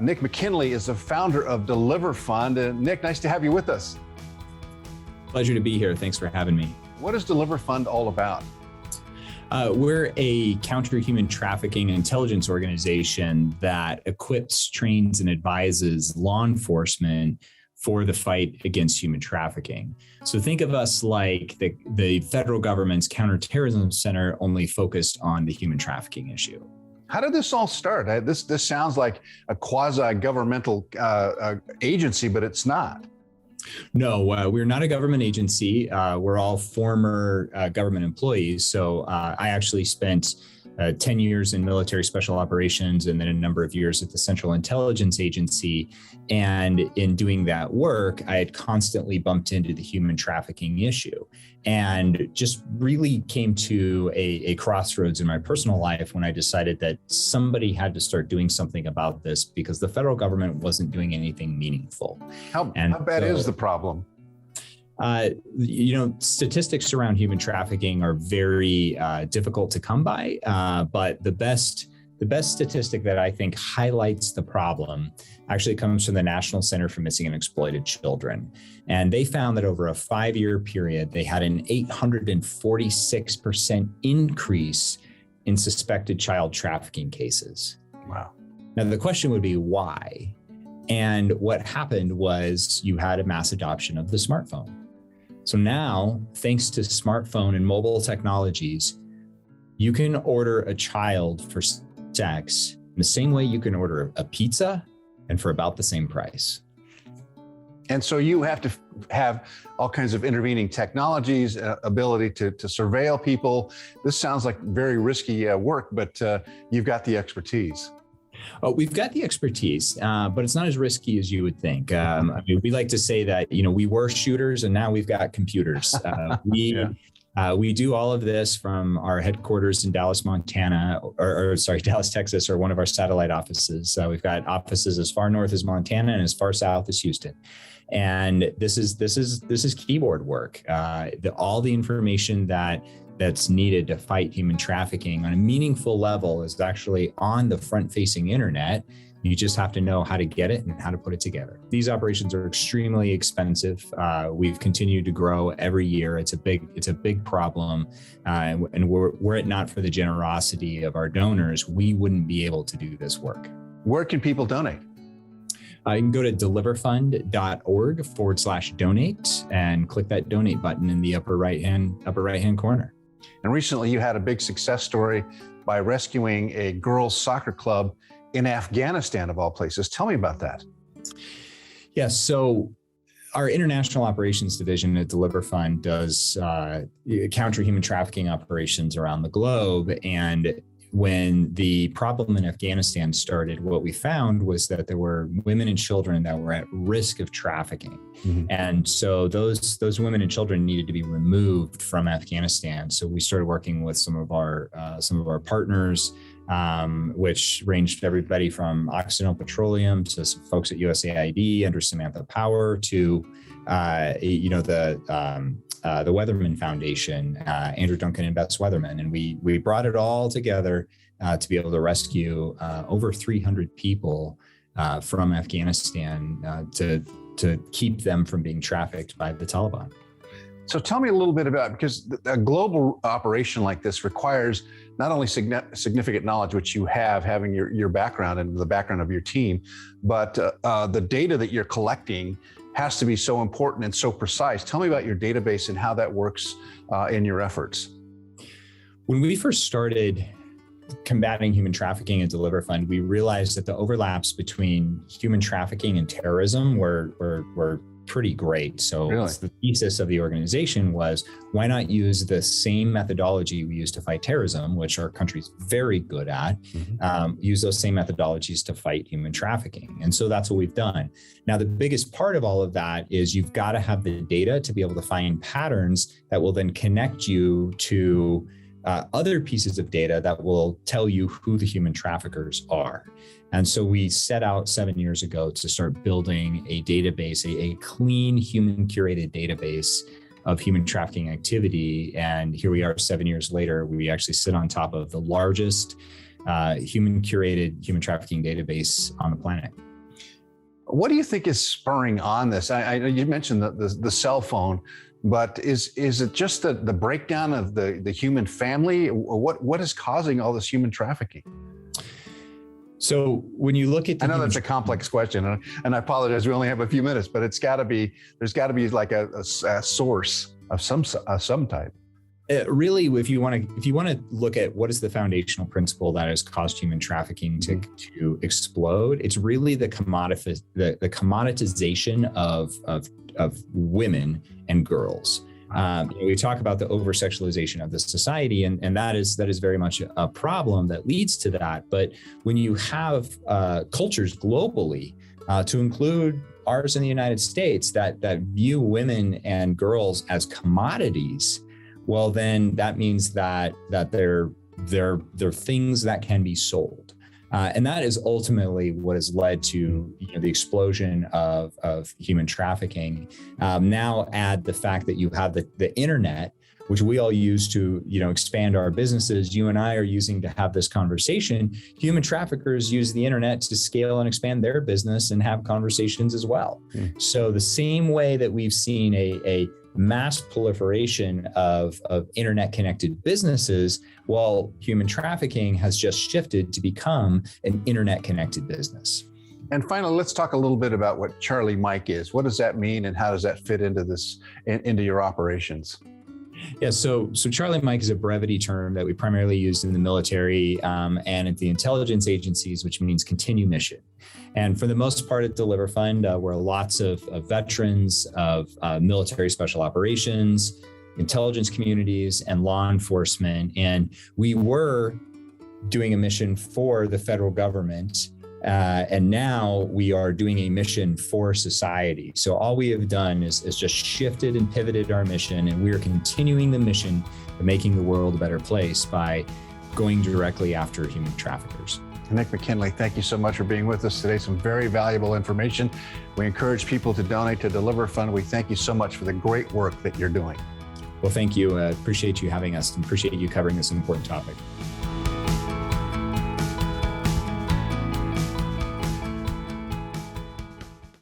Nick McKinley is the founder of DeliverFund. Nick, nice to have you with us. Pleasure to be here. Thanks for having me. What is DeliverFund all about? We're a counter-human trafficking intelligence organization that equips, trains, and advises law enforcement for the fight against human trafficking. So think of us like the federal government's counterterrorism center, only focused on the human trafficking issue. How did this all start? This sounds like a quasi-governmental agency, but it's not. No, we're not a government agency. We're all former government employees. So I actually spent 10 years in military special operations and then a number of years at the Central Intelligence Agency. And in doing that work, I had constantly bumped into the human trafficking issue and just really came to a crossroads in my personal life when I decided that somebody had to start doing something about this because the federal government wasn't doing anything meaningful. How bad is the problem? Statistics around human trafficking are very difficult to come by, but the best statistic that I think highlights the problem actually comes from the National Center for Missing and Exploited Children. And they found that over a 5-year period, they had an 846% increase in suspected child trafficking cases. Wow. Now, the question would be why? And what happened was you had a mass adoption of the smartphone. So now, thanks to smartphone and mobile technologies, you can order a child for sex in the same way you can order a pizza and for about the same price. And so you have to have all kinds of intervening technologies, ability to surveil people. This sounds like very risky work, but you've got the expertise. Oh, we've got the expertise, but it's not as risky as you would think. We like to say that, we were shooters and now we've got computers. We do all of this from our headquarters in Dallas, Montana, Dallas, Texas, or one of our satellite offices. We've got offices as far north as Montana and as far south as Houston. And this is keyboard work. All the information that's needed to fight human trafficking on a meaningful level is actually on the front-facing internet. You just have to know how to get it and how to put it together. These operations are extremely expensive. We've continued to grow every year. It's a big problem, and were it not for the generosity of our donors, we wouldn't be able to do this work. Where can people donate? You can go to deliverfund.org/donate and click that donate button in the upper right hand corner. And recently you had a big success story by rescuing a girls' soccer club in Afghanistan, of all places. Tell me about that. Yes. So our international operations division at DeliverFund does counter human trafficking operations around the globe. And when the problem in Afghanistan started, what we found was that there were women and children that were at risk of trafficking. Mm-hmm. And so those women and children needed to be removed from Afghanistan. So we started working with some of our partners, which ranged everybody from Occidental Petroleum to some folks at USAID under Samantha Power to the Weatherman Foundation, Andrew Duncan and Bess Weatherman. And we brought it all together to be able to rescue over 300 people from Afghanistan to keep them from being trafficked by the Taliban. So tell me a little bit about, because a global operation like this requires not only significant knowledge, which you have, having your background and the background of your team, but the data that you're collecting has to be so important and so precise. Tell me about your database and how that works in your efforts. When we first started combating human trafficking at DeliverFund, we realized that the overlaps between human trafficking and terrorism were pretty great. So really? The thesis of the organization was, why not use the same methodology we use to fight terrorism, which our country's very good at, use those same methodologies to fight human trafficking. And so that's what we've done. Now, the biggest part of all of that is you've got to have the data to be able to find patterns that will then connect you to other pieces of data that will tell you who the human traffickers are. And so we set out 7 years ago to start building a database, a clean human curated database of human trafficking activity. And here we are 7 years later, we actually sit on top of the largest human curated human trafficking database on the planet. What do you think is spurring on this? I know you mentioned the cell phone, but is it just the breakdown of the human family, or what is causing all this human trafficking? So when you look at I know that's a complex question, and I apologize. We only have a few minutes, but there's got to be like a source of some type. Really, if you want to look at what is the foundational principle that has caused human trafficking to explode, it's really the commoditization of women and girls. We talk about the over-sexualization of the society, and that is very much a problem that leads to that. But when you have cultures globally, to include ours in the United States, that view women and girls as commodities, well, then that means that they're things that can be sold. And that is ultimately what has led to the explosion of human trafficking. Now add the fact that you have the internet, which we all use to expand our businesses. You and I are using to have this conversation. Human traffickers use the internet to scale and expand their business and have conversations as well. So the same way that we've seen a mass proliferation of internet connected businesses, while human trafficking has just shifted to become an internet connected business. And finally, let's talk a little bit about what Charlie Mike is. What does that mean, and how does that fit into your operations? Yeah, so Charlie Mike is a brevity term that we primarily use in the military and at the intelligence agencies, which means continue mission. And for the most part at DeliverFund, we're lots of veterans of military special operations, intelligence communities, and law enforcement. And we were doing a mission for the federal government. And now we are doing a mission for society. So all we have done is just shifted and pivoted our mission, and we are continuing the mission of making the world a better place by going directly after human traffickers. Nick McKinley, thank you so much for being with us today. Some very valuable information. We encourage people to donate to DeliverFund. We thank you so much for the great work that you're doing. Well, thank you. Appreciate you having us and appreciate you covering this important topic.